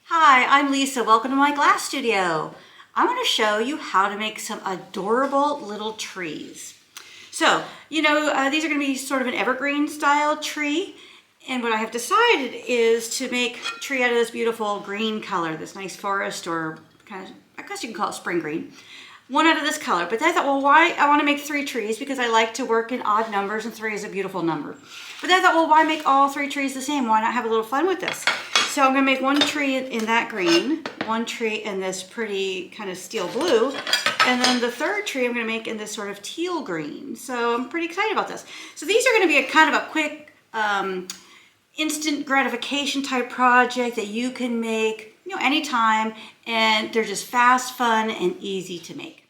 Hi, I'm Lisa. Welcome to my glass studio. I'm going to show you how to make some adorable little trees. So, these are going to be sort of an evergreen style tree. And what I have decided is to make a tree out of this beautiful green color, this nice forest or kind of, I guess you can call it spring green. One out of this color. But then I thought, well, why? I want to make 3 trees because I like to work in odd numbers and 3 is a beautiful number. But then I thought, well, why make all 3 trees the same? Why not have a little fun with this? So I'm going to make 1 tree in that green, 1 tree in this pretty kind of steel blue, and then the 3rd tree I'm going to make in this sort of teal green. So I'm pretty excited about this. So these are going to be a kind of a quick, instant gratification type project that you can make, anytime, and they're just fast, fun, and easy to make.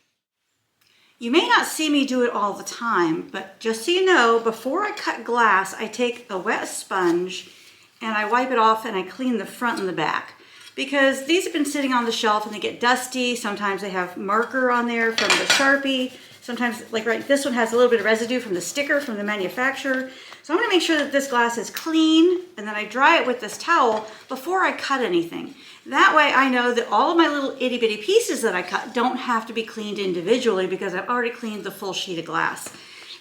You may not see me do it all the time, but just so you know, before I cut glass, I take a wet sponge and I wipe it off and I clean the front and the back. Because these have been sitting on the shelf and they get dusty. Sometimes they have marker on there from the Sharpie. Sometimes, like this one has a little bit of residue from the sticker from the manufacturer. So I'm gonna make sure that this glass is clean and then I dry it with this towel before I cut anything. That way I know that all of my little itty bitty pieces that I cut don't have to be cleaned individually because I've already cleaned the full sheet of glass.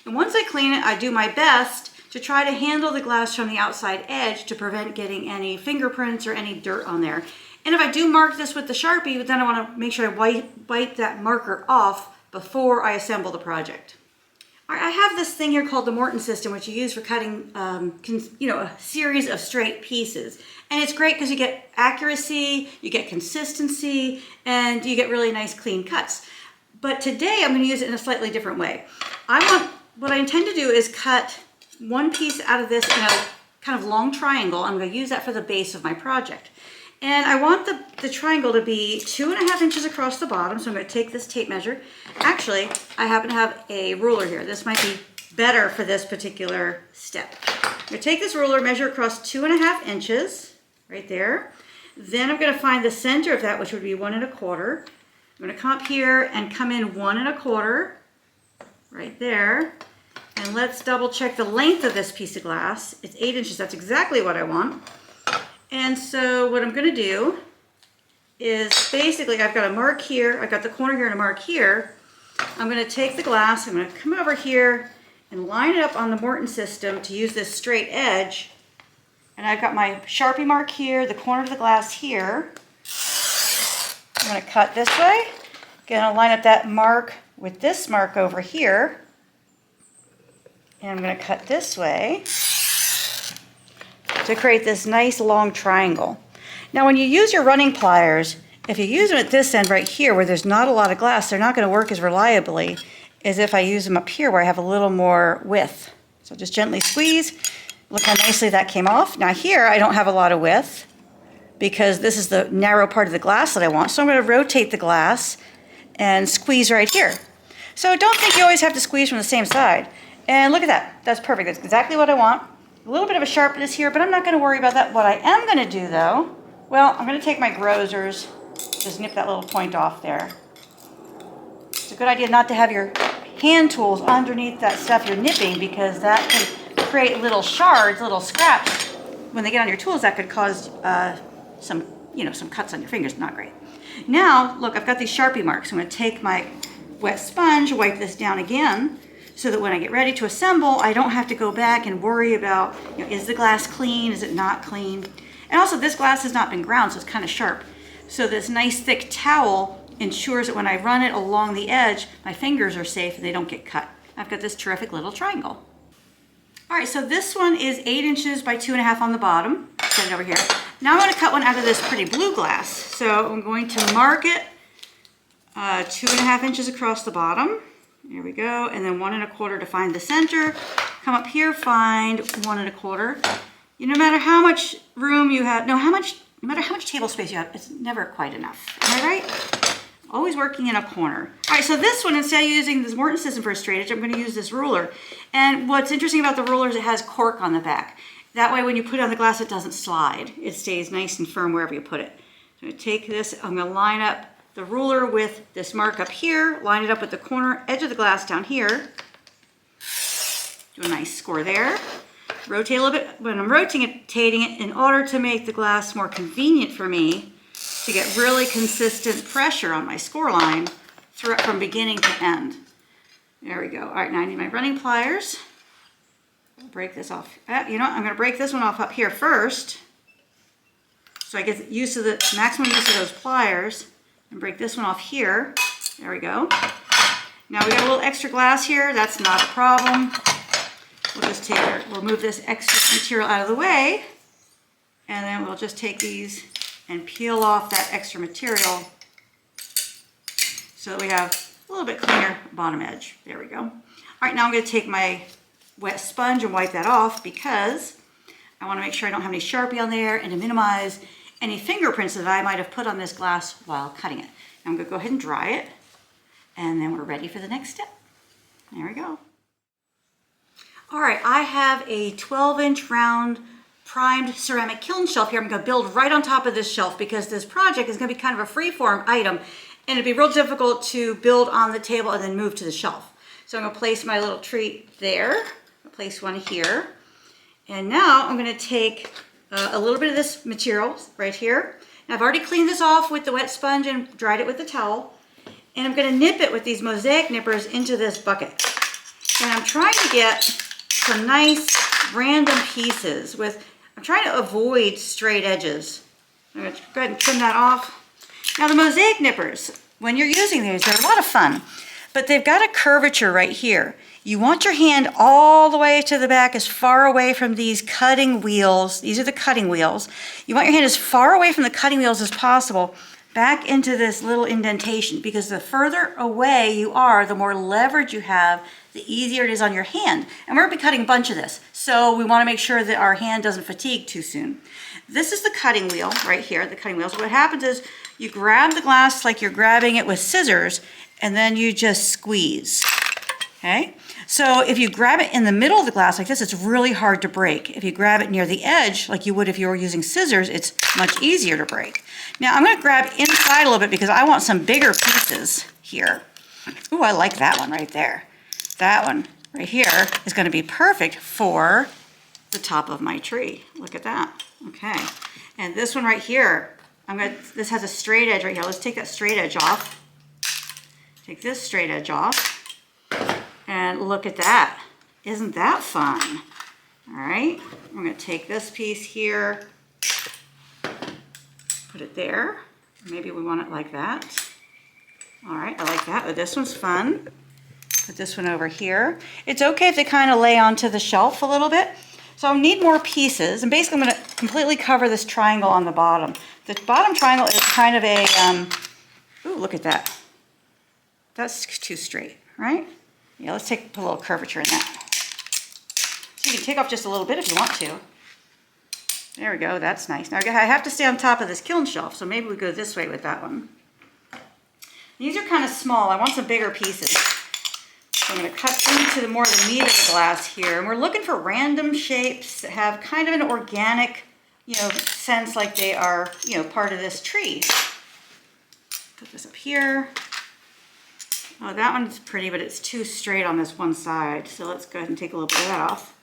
And once I clean it, I do my best to try to handle the glass from the outside edge to prevent getting any fingerprints or any dirt on there. And if I do mark this with the Sharpie, then I want to make sure I wipe that marker off before I assemble the project. All right, I have this thing here called the Morton system, which you use for cutting, a series of straight pieces. And it's great because you get accuracy, you get consistency, and you get really nice clean cuts. But today I'm going to use it in a slightly different way. What I intend to do is cut 1 piece out of this in a kind of long triangle. I'm going to use that for the base of my project. And I want the triangle to be 2.5 inches across the bottom. So I'm going to take this tape measure. Actually, I happen to have a ruler here. This might be better for this particular step. I'm going to take this ruler, measure across 2.5 inches, right there. Then I'm going to find the center of that, which would be 1 1/4. I'm going to come up here and come in 1 1/4, right there. And let's double check the length of this piece of glass. It's 8 inches. That's exactly what I want. And so what I'm going to do is basically I've got a mark here. I've got the corner here and a mark here. I'm going to take the glass. I'm going to come over here and line it up on the Morton system to use this straight edge. And I've got my Sharpie mark here, the corner of the glass here. I'm going to cut this way. Going to line up that mark with this mark over here. And I'm going to cut this way to create this nice long triangle. Now when you use your running pliers, if you use them at this end right here where there's not a lot of glass, they're not going to work as reliably as if I use them up here where I have a little more width. So just gently squeeze. Look how nicely that came off. Now here I don't have a lot of width because this is the narrow part of the glass that I want. So I'm going to rotate the glass and squeeze right here. So don't think you always have to squeeze from the same side. And look at that. That's perfect. That's exactly what I want. A little bit of a sharpness here, but I'm not going to worry about that. What I am going to do, though, well, I'm going to take my grozers, just nip that little point off there. It's a good idea not to have your hand tools underneath that stuff you're nipping because that can create little shards, little scraps. When they get on your tools, that could cause some cuts on your fingers. Not great. Now, look, I've got these Sharpie marks. I'm going to take my wet sponge, wipe this down again, so that when I get ready to assemble, I don't have to go back and worry about, is the glass clean? Is it not clean? And also this glass has not been ground, so it's kind of sharp. So this nice thick towel ensures that when I run it along the edge, my fingers are safe and they don't get cut. I've got this terrific little triangle. All right, so this one is 8 inches by 2.5 on the bottom. Set it over here. Now I'm going to cut one out of this pretty blue glass. So I'm going to mark it 2.5 inches across the bottom. There we go, and then 1 1/4 to find the center. Come up here, find 1 1/4. No matter how much room you have, no matter how much table space you have, it's never quite enough. Am I right? Always working in a corner. All right, so this one, instead of using this Morton system for a straight edge, I'm going to use this ruler. And what's interesting about the ruler is it has cork on the back. That way, when you put it on the glass, it doesn't slide. It stays nice and firm wherever you put it. So I'm going to take this. I'm going to line up the ruler with this mark up here, line it up with the corner edge of the glass down here. Do a nice score there. Rotate a little bit. When I'm rotating it in order to make the glass more convenient for me, to get really consistent pressure on my score line from beginning to end. There we go. All right, now I need my running pliers. I'll break this off. You know what? I'm going to break this one off up here first, so I get used to the maximum use of those pliers, and break this one off here. There we go. Now we got a little extra glass here. That's not a problem. We'll just take it. We'll move this extra material out of the way, and then we'll just take these and peel off that extra material so that we have a little bit cleaner bottom edge. There we go. All right, now I'm going to take my wet sponge and wipe that off because I want to make sure I don't have any Sharpie on there and to minimize any fingerprints that I might have put on this glass while cutting it. Now I'm going to go ahead and dry it, and then we're ready for the next step. There we go. All right, I have a 12-inch round primed ceramic kiln shelf here. I'm going to build right on top of this shelf because this project is going to be kind of a free-form item, and it'd be real difficult to build on the table and then move to the shelf. So I'm going to place my little tree there. I'll place one here. And now I'm going to take a little bit of this material right here. Now I've already cleaned this off with the wet sponge and dried it with the towel. And I'm going to nip it with these mosaic nippers into this bucket. And I'm trying to get some nice random pieces I'm trying to avoid straight edges. I'm going to go ahead and trim that off. Now the mosaic nippers, when you're using these, they're a lot of fun, but they've got a curvature right here. You want your hand all the way to the back, as far away from these cutting wheels. These are the cutting wheels. You want your hand as far away from the cutting wheels as possible, back into this little indentation, because the further away you are, the more leverage you have, the easier it is on your hand. And we're going to be cutting a bunch of this, so we want to make sure that our hand doesn't fatigue too soon. This is the cutting wheel right here, the cutting wheel. So what happens is you grab the glass like you're grabbing it with scissors, and then you just squeeze, okay? So if you grab it in the middle of the glass like this, it's really hard to break. If you grab it near the edge, like you would if you were using scissors, it's much easier to break. Now I'm going to grab inside a little bit because I want some bigger pieces here. Ooh, I like that one right there. That one right here is going to be perfect for the top of my tree. Look at that. Okay. And this one right here, this has a straight edge right here. Let's take that straight edge off. Take this straight edge off. And look at that. Isn't that fun? All right. I'm going to take this piece here, put it there. Maybe we want it like that. All right, I like that. This one's fun. Put this one over here. It's okay if they kind of lay onto the shelf a little bit. So I need more pieces. And basically I'm going to completely cover this triangle on the bottom. The bottom triangle is kind of a, ooh, look at that. That's too straight, right? Yeah, let's put a little curvature in that. So you can take off just a little bit if you want to. There we go, that's nice. Now I have to stay on top of this kiln shelf, so maybe we go this way with that one. These are kind of small, I want some bigger pieces. So I'm going to cut into the meat of the glass here, and we're looking for random shapes that have kind of an organic, sense, like they are, part of this tree. Put this up here. Oh, that one's pretty, but it's too straight on this one side. So let's go ahead and take a little bit of that off.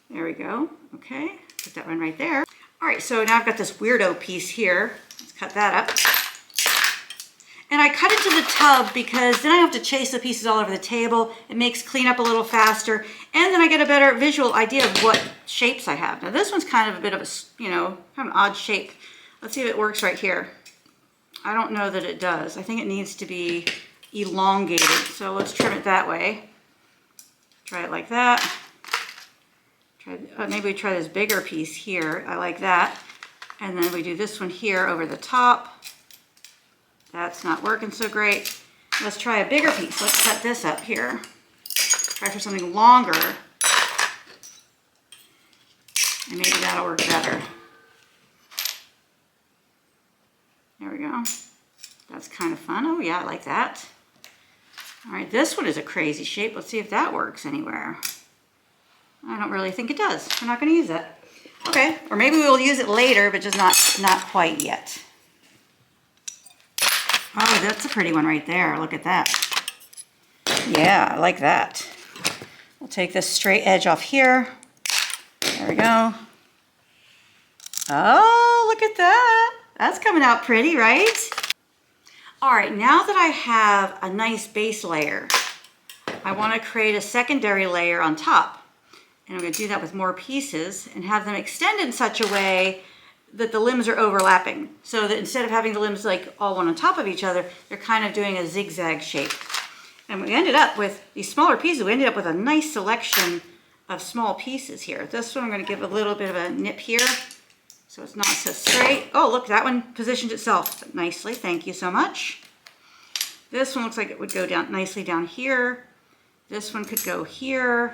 There we go. Okay, put that one right there. All right, so now I've got this weirdo piece here. Let's cut that up. And I cut into the tub because then I have to chase the pieces all over the table. It makes cleanup a little faster. And then I get a better visual idea of what shapes I have. Now this one's kind of a bit of a, kind of an odd shape. Let's see if it works right here. I don't know that it does. I think it needs to be elongated. So let's trim it that way. Try it like that. Maybe we try this bigger piece here. I like that. And then we do this one here over the top. That's not working so great. Let's try a bigger piece. Let's cut this up here. Try for something longer. And maybe that'll work better. There we go. That's kind of fun. Oh yeah, I like that. All right, this one is a crazy shape. Let's see if that works anywhere. I don't really think it does. We're not going to use it. Okay, or maybe we'll use it later, but just not quite yet. Oh, that's a pretty one right there. Look at that. Yeah, I like that. We'll take this straight edge off here. There we go. Oh, look at that. That's coming out pretty, right? All right, now that I have a nice base layer, I want to create a secondary layer on top. And I'm going to do that with more pieces and have them extend in such a way that the limbs are overlapping. So that instead of having the limbs like all one on top of each other, they're kind of doing a zigzag shape. And we ended up with these smaller pieces. We ended up with a nice selection of small pieces here. This one I'm going to give a little bit of a nip here so it's not so straight. Oh, look, that one positioned itself nicely. Thank you so much. This one looks like it would go down nicely down here. This one could go here.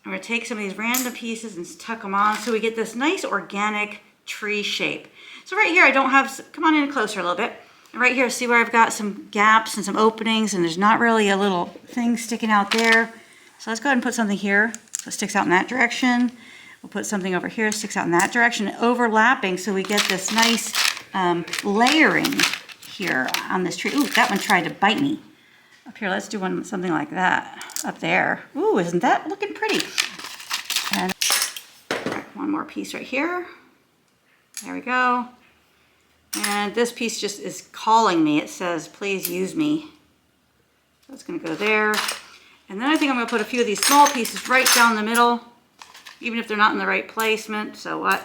I'm going to take some of these random pieces and tuck them on so we get this nice organic tree shape. So right here I don't have, come on in closer a little bit. And right here, see where I've got some gaps and some openings and there's not really a little thing sticking out there. So let's go ahead and put something here so it sticks out in that direction. We'll put something over here, sticks out in that direction, overlapping so we get this nice layering here on this tree. Ooh, that one tried to bite me. Up here, let's do something like that up there. Ooh, isn't that looking pretty? And right, one more piece right here. There we go. And this piece just is calling me. It says, please use me. So it's gonna go there. And then I think I'm gonna put a few of these small pieces right down the middle, even if they're not in the right placement, so what?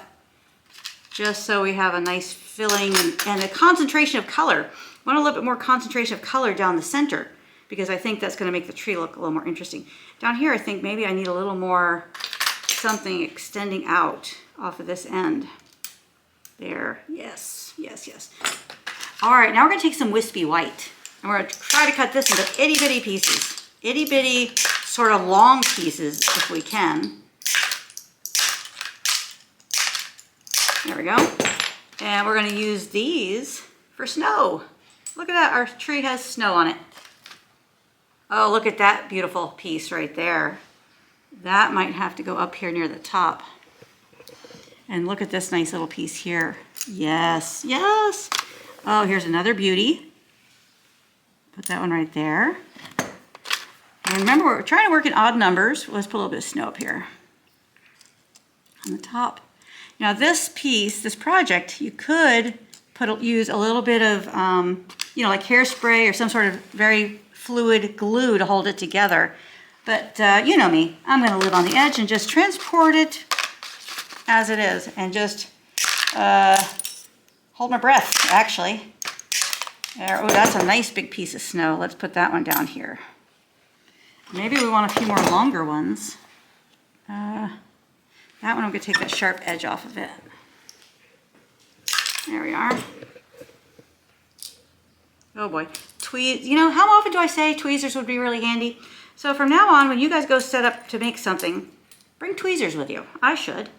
Just so we have a nice filling and a concentration of color. I want a little bit more concentration of color down the center because I think that's gonna make the tree look a little more interesting. Down here, I think maybe I need a little more something extending out off of this end. There, yes, yes, yes. All right, now we're gonna take some wispy white and we're gonna try to cut this into itty bitty pieces. Itty bitty, sort of long pieces if we can. There we go. And we're gonna use these for snow. Look at that, our tree has snow on it. Oh, look at that beautiful piece right there. That might have to go up here near the top. And look at this nice little piece here. Yes, yes. Oh, here's another beauty. Put that one right there. And remember, we're trying to work in odd numbers. Let's put a little bit of snow up here on the top. Now this piece, this project, you could use a little bit of, you know, like hairspray or some sort of very fluid glue to hold it together. But you know me, I'm gonna live on the edge and just transport it as it is and just hold my breath, actually. There, oh, that's a nice big piece of snow. Let's put that one down here. Maybe we want a few more longer ones. That one, I'm gonna take that sharp edge off of it. There we are. Oh boy, tweezers. You know, how often do I say tweezers would be really handy? So from now on, when you guys go set up to make something, bring tweezers with you. I should,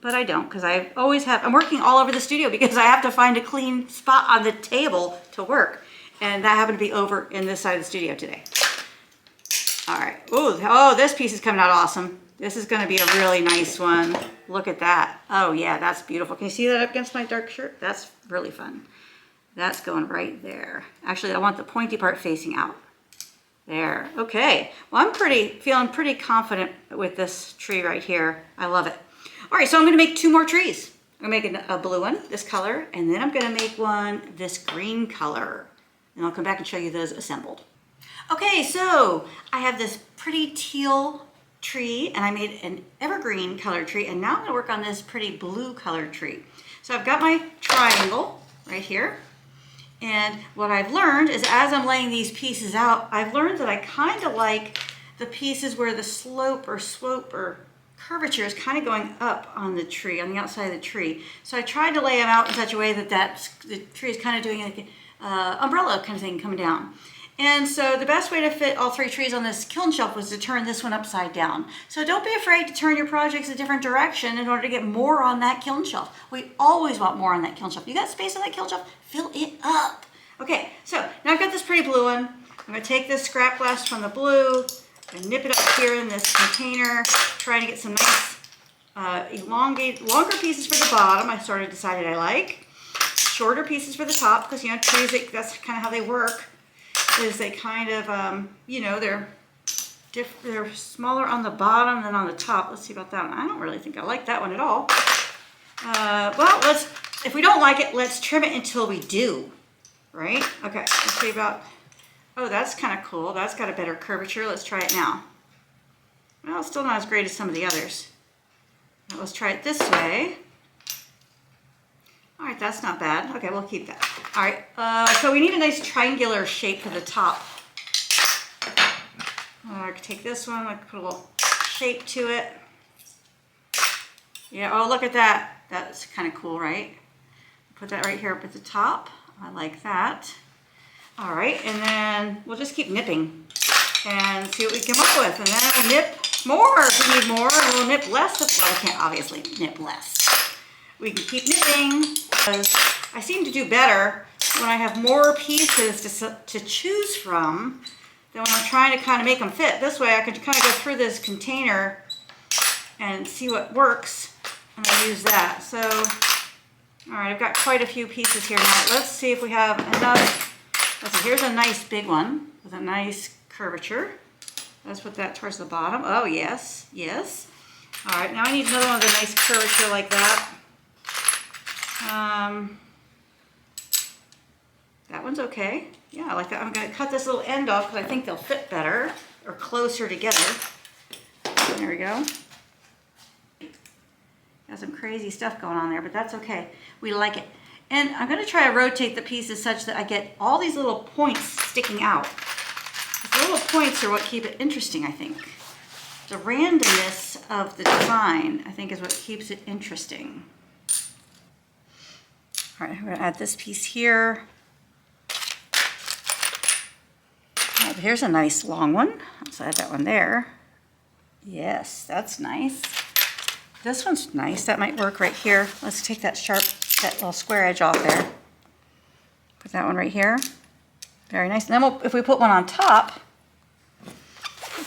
but I don't, because I always have, I'm working all over the studio because I have to find a clean spot on the table to work. And that happened to be over in this side of the studio today. All right, oh, this piece is coming out awesome. This is gonna be a really nice one. Look at that. Oh yeah, that's beautiful. Can you see that up against my dark shirt? That's really fun. That's going right there. Actually, I want the pointy part facing out. There, okay. Well, I'm feeling pretty confident with this tree right here. I love it. All right, so I'm gonna make two more trees. I'm gonna make a blue one, this color, and then I'm gonna make one this green color. And I'll come back and show you those assembled. Okay, so I have this pretty teal tree and I made an evergreen colored tree, and now I'm gonna work on this pretty blue colored tree. So I've got my triangle right here. And what I've learned is as I'm laying these pieces out, I've learned that I kind of like the pieces where the slope or swope or curvature is kind of going up on the tree, on the outside of the tree. So I tried to lay them out in such a way that the tree is kind of doing like an umbrella kind of thing coming down. And so the best way to fit all three trees on this kiln shelf was to turn this one upside down. So don't be afraid to turn your projects a different direction in order to get more on that kiln shelf. We always want more on that kiln shelf. You got space on that kiln shelf? Fill it up. Okay, so now I've got this pretty blue one. I'm gonna take this scrap glass from the blue and nip it up here in this container, trying to get some nice longer pieces for the bottom. I sort of decided I like. Shorter pieces for the top, because you know, trees, that's kind of how they work. Is they kind of, you know, they're smaller on the bottom than on the top. Let's see about that one. I don't really think I like that one at all. Well, let's if we don't like it, let's trim it until we do, right? Okay, let's see about, oh, that's kind of cool. That's got a better curvature. Let's try it now. Well, it's still not as great as some of the others. Now let's try it this way. All right, that's not bad. Okay, we'll keep that. All right, so we need a nice triangular shape for the top. I can take this one, I can put a little shape to it. Yeah, oh, look at that. That's kind of cool, right? Put that right here up at the top. I like that. All right, and then we'll just keep nipping and see what we come up with. And then we'll nip more if we need more, and we'll nip less. Well, we can't obviously nip less. We can keep nipping because I seem to do better when I have more pieces to choose from than when I'm trying to kind of make them fit. This way I can kind of go through this container and see what works, and I use that. So, all right, I've got quite a few pieces here now. Let's see if we have enough. Let's see, here's a nice big one with a nice curvature. Let's put that towards the bottom. Oh, yes, yes. All right, now I need another one with a nice curvature like that. That one's okay. Yeah, I like that. I'm going to cut this little end off because I think they'll fit better or closer together. There we go. Got some crazy stuff going on there, but that's okay. We like it. And I'm going to try to rotate the pieces such that I get all these little points sticking out. The little points are what keep it interesting, I think. The randomness of the design, I think, is what keeps it interesting. All right, I'm going to add this piece here. Oh, here's a nice long one. Let's add that one there. Yes, that's nice. This one's nice. That might work right here. Let's take that little square edge off there. Put that one right here. Very nice. And then if we put one on top,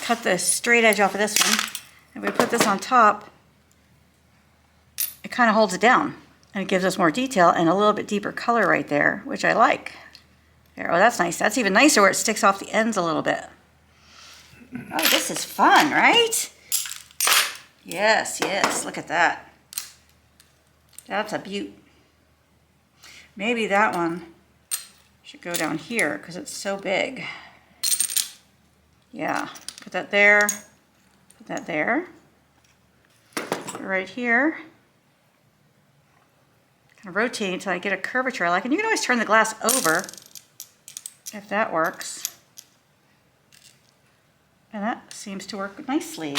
cut the straight edge off of this one. If we put this on top, it kind of holds it down. And it gives us more detail and a little bit deeper color right there, which I like. There, oh, that's nice. That's even nicer where it sticks off the ends a little bit. Oh, this is fun, right? Yes, yes, look at that. That's a beaut. Maybe that one should go down here because it's so big. Yeah, put that there, put that there, put it right here. Kind of rotate until I get a curvature I like. And you can always turn the glass over if that works. And that seems to work nicely.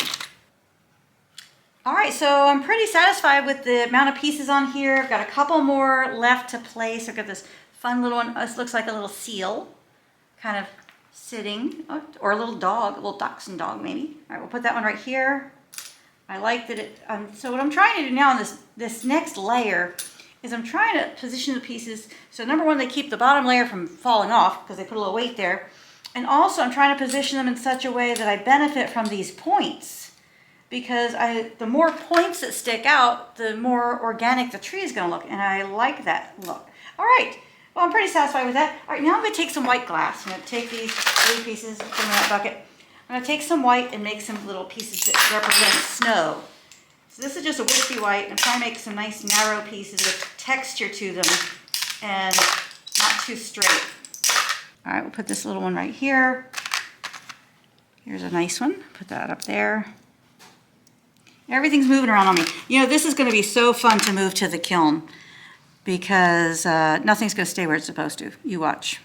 All right, so I'm pretty satisfied with the amount of pieces on here. I've got a couple more left to place. I've got this fun little one. This looks like a little seal kind of sitting, or a little dog, a little dachshund dog maybe. All right, we'll put that one right here. I like that it, so what I'm trying to do now on this next layer is I'm trying to position the pieces. So number one, they keep the bottom layer from falling off because they put a little weight there. And also I'm trying to position them in such a way that I benefit from these points. Because the more points that stick out, the more organic the tree is going to look. And I like that look. All right. Well, I'm pretty satisfied with that. All right, now I'm going to take some white glass. I'm going to take these 3 pieces from that bucket. I'm going to take some white and make some little pieces that represent snow. So this is just a wispy white. I'm trying to make some nice narrow pieces with texture to them and not too straight. All right, we'll put this little one right here. Here's a nice one. Put that up there. Everything's moving around on me. You know, this is going to be so fun to move to the kiln because nothing's going to stay where it's supposed to. You watch.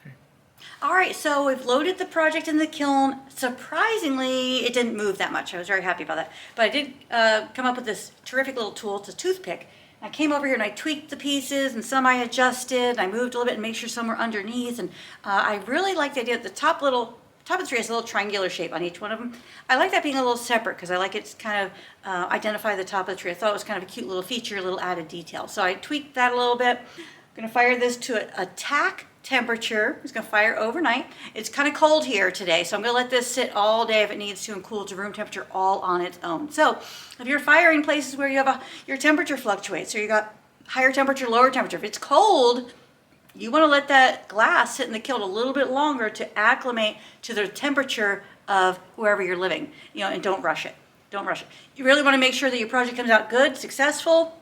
Okay. All right, so we've loaded the project in the kiln. Surprisingly, it didn't move that much. I was very happy about that. But I did come up with this terrific little tool. It's a toothpick. I came over here and I tweaked the pieces, and some I adjusted. I moved a little bit and made sure some were underneath. And I really like the idea that the top of the tree has a little triangular shape on each one of them. I like that being a little separate because I like it to kind of identify the top of the tree. I thought it was kind of a cute little feature, a little added detail. So I tweaked that a little bit. I'm going to fire this to a tack temperature. It's going to fire overnight. It's kind of cold here today, so I'm going to let this sit all day if it needs to and cool to room temperature all on its own. So if you're firing places where you have your temperature fluctuates, so you got higher temperature, lower temperature, if it's cold, you want to let that glass sit in the kiln a little bit longer to acclimate to the temperature of wherever you're living, you know, and don't rush it. Don't rush it. You really want to make sure that your project comes out good, successful,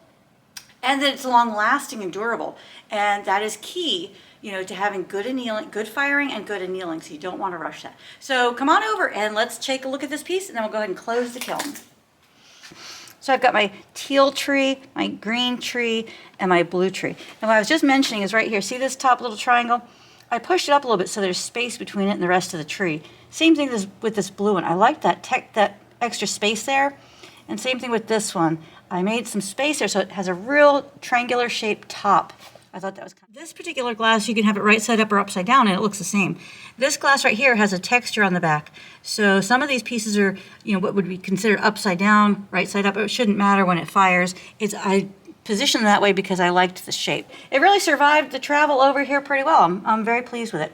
and that it's long lasting and durable. And that is key, you know, to having good annealing, good firing and good annealing, so you don't want to rush that. So come on over and let's take a look at this piece, and then we'll go ahead and close the kiln. So I've got my teal tree, my green tree, and my blue tree. And what I was just mentioning is right here, see this top little triangle? I pushed it up a little bit so there's space between it and the rest of the tree. Same thing with this blue one. I like that extra space there. And same thing with this one. I made some space there so it has a real triangular shaped top. I thought that was kind of... This particular glass, you can have it right side up or upside down and it looks the same. This glass right here has a texture on the back. So some of these pieces are, you know, what would be considered upside down, right side up. It shouldn't matter when it fires. I positioned it that way because I liked the shape. It really survived the travel over here pretty well. I'm very pleased with it.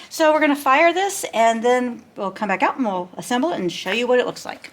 So we're going to fire this and then we'll come back out and we'll assemble it and show you what it looks like.